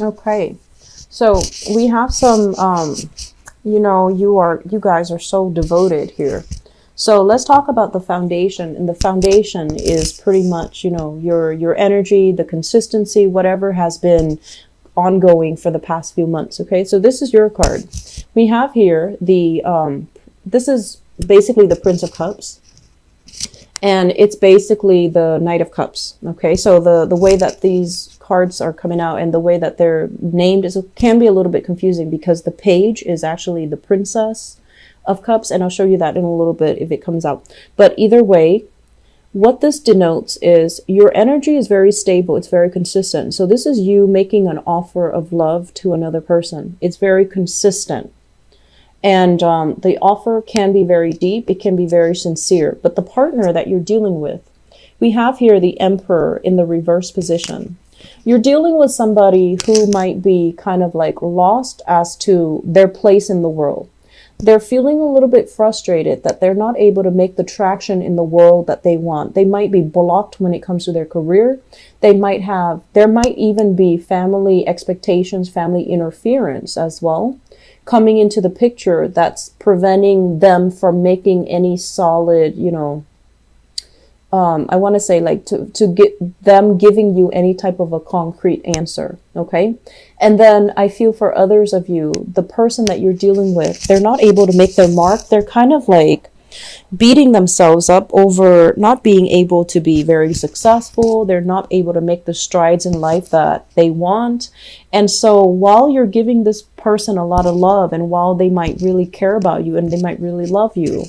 Okay. So we have some, you guys are so devoted here. So let's talk about the foundation. And the foundation is pretty much, your energy, the consistency, whatever has been ongoing for the past few months. Okay. So this is your card. We have here this is basically the Prince of Cups, and it's basically the Knight of Cups. Okay, so the way that these cards are coming out and the way that they're named can be a little bit confusing, because the page is actually the Princess of Cups, and I'll show you that in a little bit if it comes out. But either way, what this denotes is your energy is very stable. It's very consistent. So this is you making an offer of love to another person. It's very consistent. And the offer can be very deep. It can be very sincere. But the partner that you're dealing with, we have here the Emperor in the reverse position. You're dealing with somebody who might be kind of like lost as to their place in the world. They're feeling a little bit frustrated that they're not able to make the traction in the world that they want. They might be blocked when it comes to their career. There might even be family expectations, family interference as well, coming into the picture that's preventing them from making any solid, I want to say like to get them giving you any type of a concrete answer. Okay. And then I feel for others of you, the person that you're dealing with, they're not able to make their mark. They're kind of like beating themselves up over not being able to be very successful. They're not able to make the strides in life that they want. And so while you're giving this person a lot of love, and while they might really care about you and they might really love you,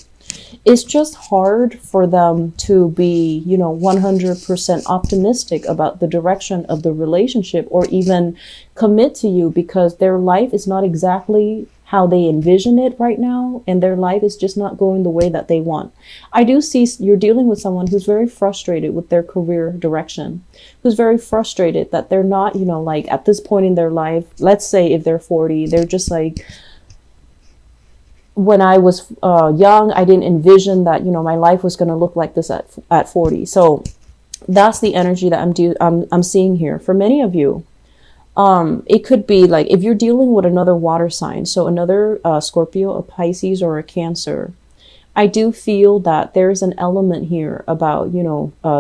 it's just hard for them to be, 100% optimistic about the direction of the relationship, or even commit to you, because their life is not exactly how they envision it right now, and their life is just not going the way that they want. I do see you're dealing with someone who's very frustrated with their career direction, who's very frustrated that they're not, like at this point in their life, let's say if they're 40, they're just like, when I was young, I didn't envision that, my life was going to look like this at 40. So that's the energy that I'm seeing here. For many of you, it could be like if you're dealing with another water sign, so another Scorpio, a Pisces, or a Cancer, I do feel that there's an element here about,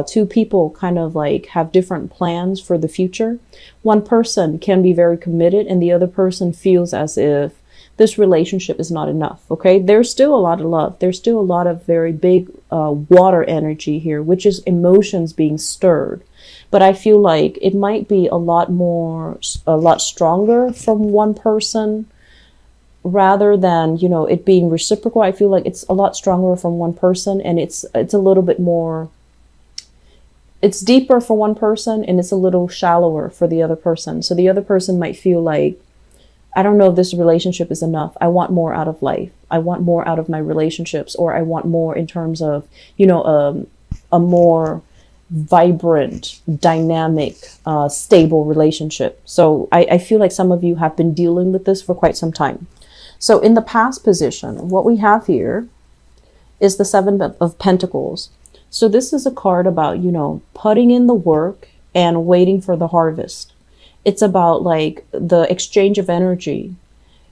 two people kind of like have different plans for the future. One person can be very committed and the other person feels as if this relationship is not enough. Okay. There's still a lot of love. There's still a lot of very big water energy here, which is emotions being stirred. But I feel like it might be a lot stronger from one person rather than, it being reciprocal. I feel like it's a lot stronger from one person, and it's a little bit more, it's deeper for one person and it's a little shallower for the other person. So the other person might feel like, I don't know if this relationship is enough. I want more out of life. I want more out of my relationships, or I want more in terms of, a more vibrant, dynamic, stable relationship. So I feel like some of you have been dealing with this for quite some time. So in the past position, what we have here is the Seven of Pentacles. So this is a card about, putting in the work and waiting for the harvest. It's about like the exchange of energy.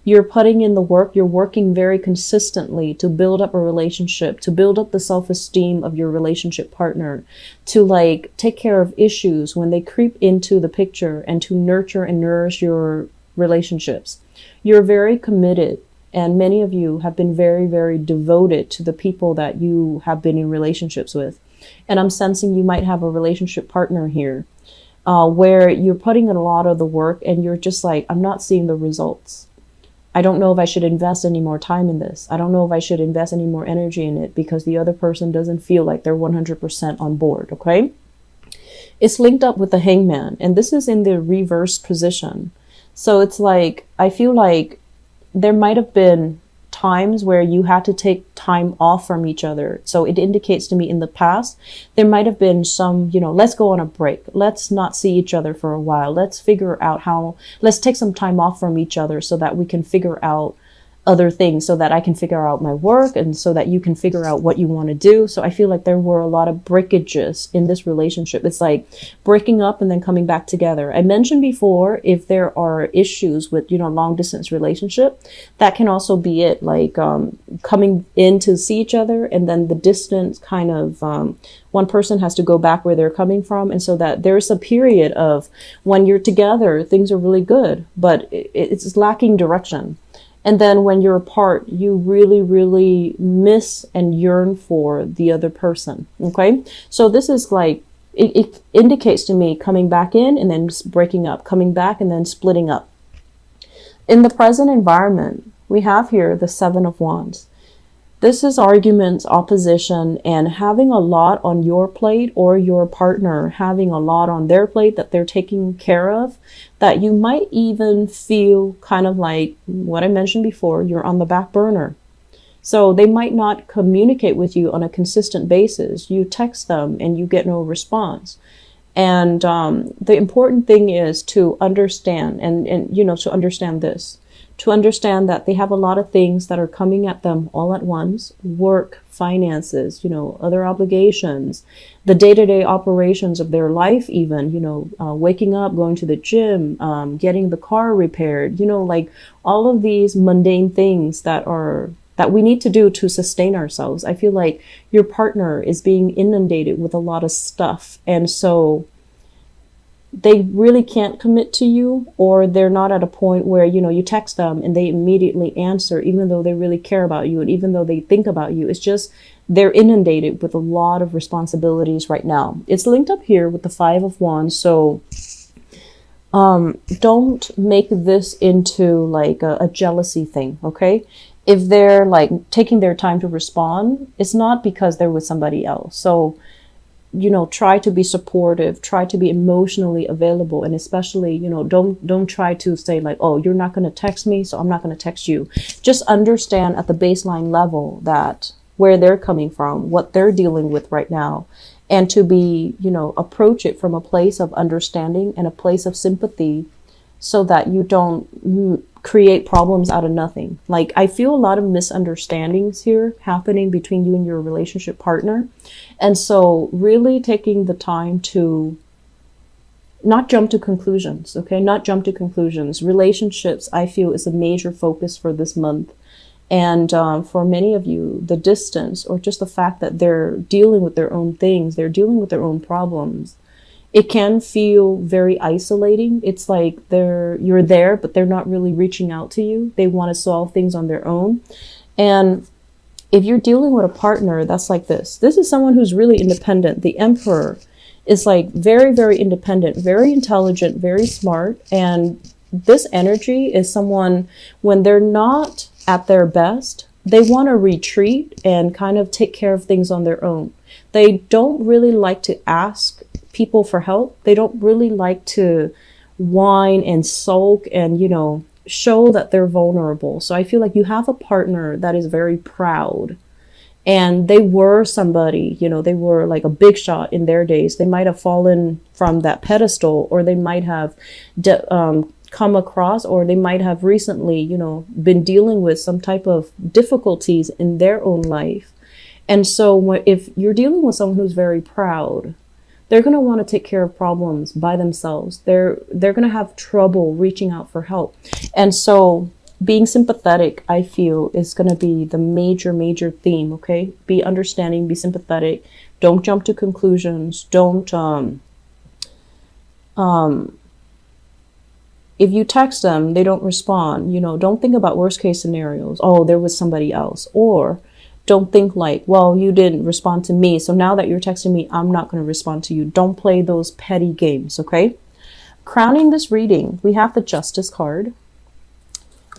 You're putting in the work. You're working very consistently to build up a relationship, to build up the self-esteem of your relationship partner, to like take care of issues when they creep into the picture, and to nurture and nourish your relationships. You're very committed, and many of you have been very, very devoted to the people that you have been in relationships with. And I'm sensing you might have a relationship partner here where you're putting in a lot of the work and you're just like, I'm not seeing the results. I don't know if I should invest any more time in this. I don't know if I should invest any more energy in it, because the other person doesn't feel like they're 100% on board. Okay. It's linked up with the Hangman, and this is in the reverse position. So it's like, I feel like there might have been times where you had to take time off from each other. So it indicates to me in the past, there might have been some, let's go on a break. Let's not see each other for a while. Let's figure out let's take some time off from each other so that we can figure out other things so that I can figure out my work and so that you can figure out what you want to do. So I feel like there were a lot of breakages in this relationship. It's like breaking up and then coming back together. I mentioned before, if there are issues with, long distance relationship, that can also be it, like coming in to see each other and then the distance kind of one person has to go back where they're coming from. And so that there's a period of when you're together, things are really good, but it's lacking direction. And then when you're apart, you really, really miss and yearn for the other person. Okay. So this is like, it indicates to me coming back in and then breaking up, coming back and then splitting up. In the present environment, we have here the Seven of Wands. This is arguments, opposition, and having a lot on your plate, or your partner having a lot on their plate that they're taking care of, that you might even feel kind of like what I mentioned before, you're on the back burner. So they might not communicate with you on a consistent basis. You text them and you get no response. And the important thing is to understand to understand this. To understand that they have a lot of things that are coming at them all at once: work, finances, other obligations, the day-to-day operations of their life, even, waking up, going to the gym, getting the car repaired, like all of these mundane things that we need to do to sustain ourselves. I feel like your partner is being inundated with a lot of stuff. And so they really can't commit to you, or they're not at a point where, you text them and they immediately answer, even though they really care about you and even though they think about you. It's just they're inundated with a lot of responsibilities right now. It's linked up here with the Five of Wands. So don't make this into like a jealousy thing, okay? If they're like taking their time to respond, it's not because they're with somebody else. So try to be supportive, try to be emotionally available. And especially, don't try to say like, oh, you're not going to text me, so I'm not going to text you. Just understand at the baseline level that where they're coming from, what they're dealing with right now, and to be, approach it from a place of understanding and a place of sympathy, so that you don't create problems out of nothing. Like, I feel a lot of misunderstandings here happening between you and your relationship partner. And so really taking the time to not jump to conclusions, okay? Not jump to conclusions. Relationships, I feel, is a major focus for this month. And for many of you, the distance, or just the fact that they're dealing with their own things, they're dealing with their own problems, it can feel very isolating. It's like you're there, but they're not really reaching out to you. They want to solve things on their own. And if you're dealing with a partner that's like this is someone who's really independent. The Emperor is like very, very independent, very intelligent, very smart. And this energy is someone, when they're not at their best, they want to retreat and kind of take care of things on their own. They don't really like to ask people for help. They don't really like to whine and sulk and, show that they're vulnerable. So I feel like you have a partner that is very proud, and they were somebody, they were like a big shot in their days. They might have fallen from that pedestal, or they might have come across, or they might have recently, been dealing with some type of difficulties in their own life. And so if you're dealing with someone who's very proud, they're going to want to take care of problems by themselves. They're going to have trouble reaching out for help. And so being sympathetic, I feel, is going to be the major, major theme, okay? Be understanding, be sympathetic. Don't jump to conclusions. Don't, if you text them, they don't respond, don't think about worst case scenarios. Oh, there was somebody else. Or don't think like, well, you didn't respond to me, so now that you're texting me, I'm not going to respond to you. Don't play those petty games, okay? Crowning this reading, we have the Justice card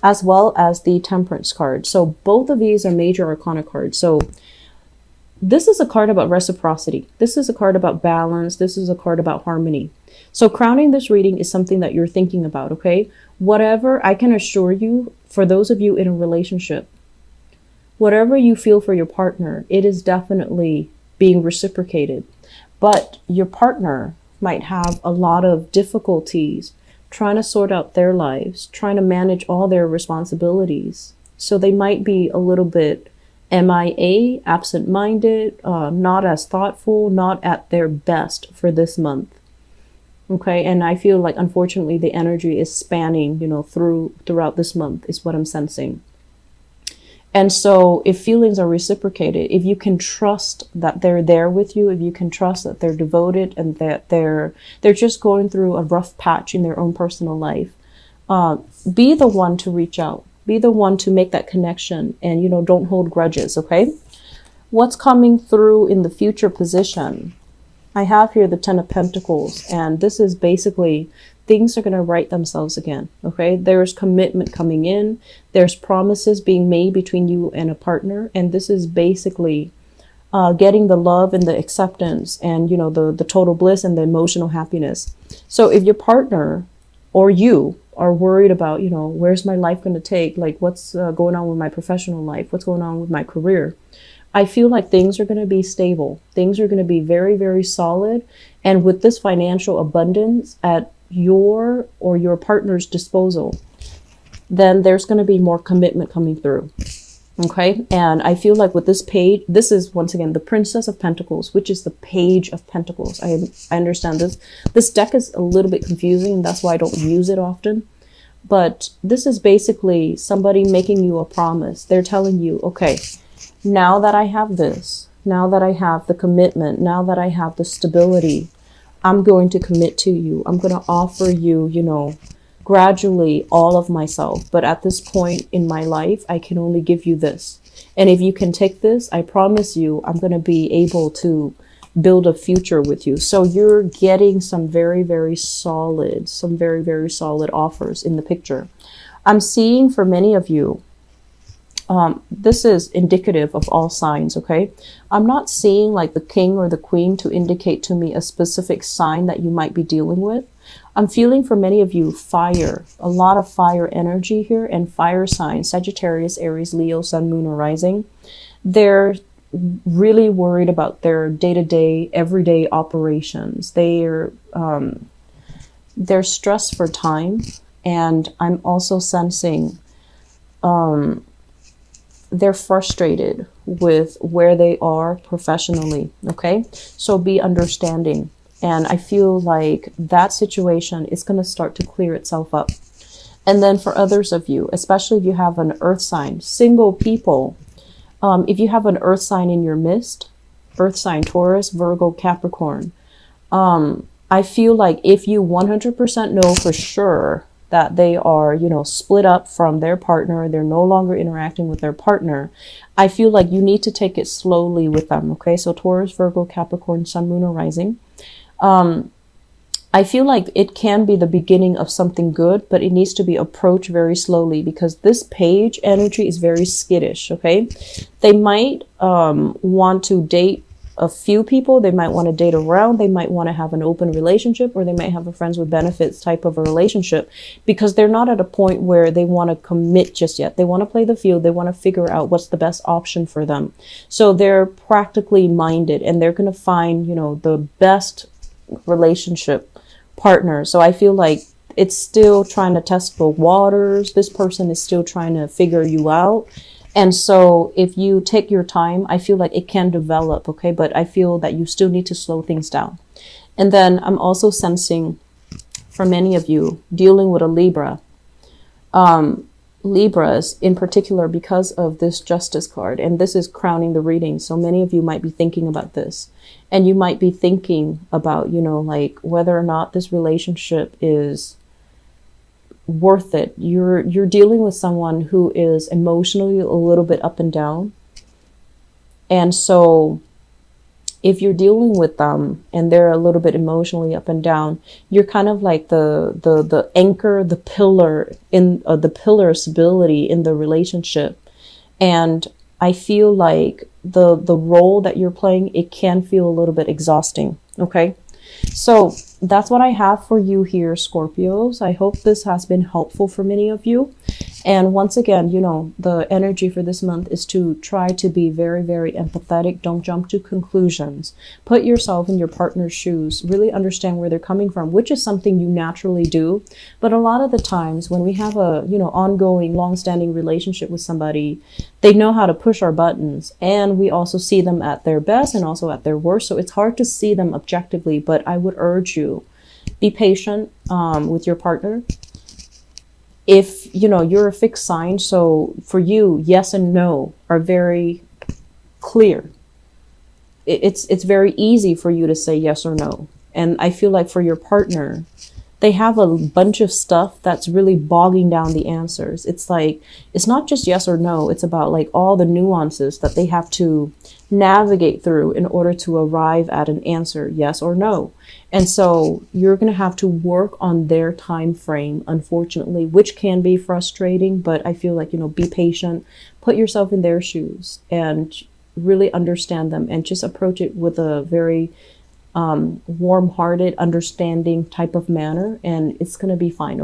as well as the Temperance card. So both of these are major arcana cards. So this is a card about reciprocity. This is a card about balance. This is a card about harmony. So crowning this reading is something that you're thinking about, okay? Whatever, I can assure you, for those of you in a relationship, whatever you feel for your partner, it is definitely being reciprocated. But your partner might have a lot of difficulties trying to sort out their lives, trying to manage all their responsibilities. So they might be a little bit MIA, absent-minded, not as thoughtful, not at their best for this month. Okay, and I feel like, unfortunately, the energy is spanning, you know, throughout this month is what I'm sensing. And so if feelings are reciprocated, if you can trust that they're there with you, if you can trust that they're devoted and that they're just going through a rough patch in their own personal life, be the one to reach out. Be the one to make that connection, and, you know, don't hold grudges, okay? What's coming through in the future position? I have here the Ten of Pentacles, and this is basically things are going to right themselves again, okay? There's commitment coming in. There's promises being made between you and a partner, and this is basically getting the love and the acceptance and, you know, the total bliss and the emotional happiness. So if your partner or you are worried about, you know, where's my life going to take? Like, what's going on with my professional life? What's going on with my career? I feel like things are going to be stable. Things are going to be very, very solid. And with this financial abundance at your or your partner's disposal, then there's going to be more commitment coming through. Okay. And I feel like with this page, this is once again the Princess of Pentacles, which is the Page of Pentacles. I understand this. This deck is a little bit confusing, and that's why I don't use it often. But this is basically somebody making you a promise. They're telling you, okay, now that I have this, now that I have the commitment, now that I have the stability, I'm going to commit to you. I'm going to offer you, you know, gradually all of myself. But at this point in my life, I can only give you this. And if you can take this, I promise you, I'm going to be able to build a future with you. So you're getting some very, very solid offers in the picture. I'm seeing for many of you, this is indicative of all signs, okay? I'm not seeing like the king or the queen to indicate to me a specific sign that you might be dealing with. I'm feeling for many of you fire, a lot of fire energy here, and fire signs, Sagittarius, Aries, Leo, Sun, Moon, or Rising. They're really worried about their day-to-day, everyday operations. They're stressed for time, and I'm also sensing they're frustrated with where they are professionally, okay? So be understanding. And I feel like that situation is going to start to clear itself up. And then for others of you, especially if you have an earth sign, single people, if you have an earth sign in your midst, earth sign, Taurus, Virgo, Capricorn, I feel like if you 100% know for sure that they are, you know, split up from their partner, they're no longer interacting with their partner, I feel like you need to take it slowly with them, okay? So Taurus, Virgo, Capricorn, Sun, Moon, or Rising. I feel like it can be the beginning of something good, but it needs to be approached very slowly because this page energy is very skittish, okay? They might want to date a few people. They might want to date around. They might want to have an open relationship, or they might have a friends with benefits type of a relationship because they're not at a point where they want to commit just yet. They want to play the field. They want to figure out what's the best option for them. So they're practically minded, and they're going to find, you know, the best relationship partner. So I feel like it's still trying to test the waters. This person is still trying to figure you out. And so if you take your time, I feel like it can develop, okay? But I feel that you still need to slow things down. And then I'm also sensing for many of you dealing with a Libra. Libras in particular, because of this Justice card, and this is crowning the reading. So many of you might be thinking about this, and you might be thinking about, you know, like whether or not this relationship is worth it. You're dealing with someone who is emotionally a little bit up and down. And so if you're dealing with them and they're a little bit emotionally up and down, you're kind of like the anchor, the pillar in the pillar of stability in the relationship. And I feel like the role that you're playing, it can feel a little bit exhausting. Okay. So that's what I have for you here, Scorpios. I hope this has been helpful for many of you. And once again, you know, the energy for this month is to try to be very, very empathetic. Don't jump to conclusions. Put yourself in your partner's shoes. Really understand where they're coming from, which is something you naturally do. But a lot of the times when we have a, you know, ongoing, long-standing relationship with somebody, they know how to push our buttons. And we also see them at their best and also at their worst. So it's hard to see them objectively. But I would urge you, be patient with your partner. If you know you're a fixed sign, so for you, yes and no are very clear. It's very easy for you to say yes or no. And I feel like for your partner, they have a bunch of stuff that's really bogging down the answers. It's like, it's not just yes or no. It's about like all the nuances that they have to navigate through in order to arrive at an answer, yes or no. And so you're going to have to work on their time frame, unfortunately, which can be frustrating. But I feel like, you know, be patient, put yourself in their shoes and really understand them, and just approach it with a very warm-hearted, understanding type of manner, and it's going to be fine.